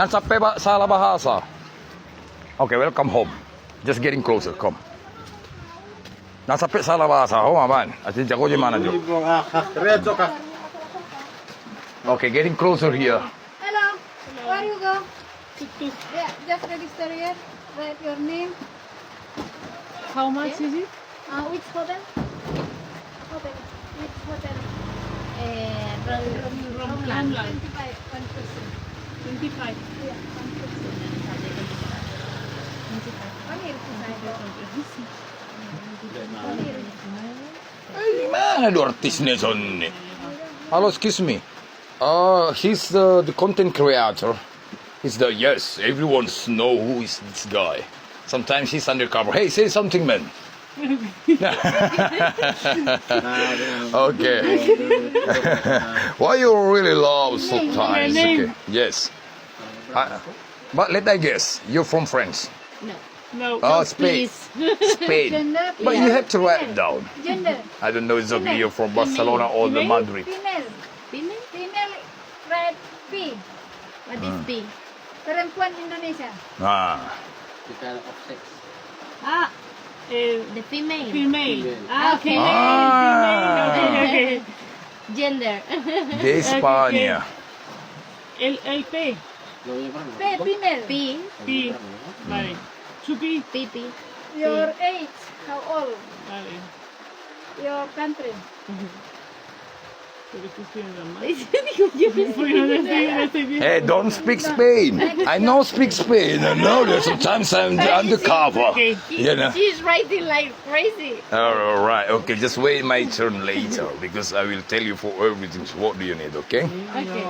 Nasa peba sa labahasa. Okay, welcome home. Just getting closer, come. Nasa pe sa labahasa, ho man. Ati jago di mana jo. Okay, getting closer here. Hello. Where you go? Yeah, just register here. Write your name. How much is it? Which hotel? Hotel. Which hotel? Romland. 25, 1%. 25. Yeah, 1%. Only Ay, mana do artist ne sonni. Hello, excuse me. He's the content creator. He's the yes. Everyone know who is this guy. Sometimes he's undercover. Hey, say something, man. Okay. Why you really love sometimes? Okay. Yes. But let I guess, you're from France. No. No. Oh, Spain. Spain. Gender. But you have to write it down. Gender. I don't know if you're from Barcelona or the Madrid. Female. Female? Female. Write P. What is B? Perempuan Indonesia. Ah. Ah, The female. female. Okay. Ah. Okay. Gender. De España. El P. P. Female. P. P. Vale. Su P. P. Your age. How old? Vale. Your country. Pero que estoy en la mano. Yo Pues no estoy bien. Hey, don't speak Spain. I know speak Spain. I know that sometimes I'm undercover. Okay. You know. She's writing like crazy. All right. Okay, just wait my turn later because I will tell you for everything. What do you need? Okay. Okay.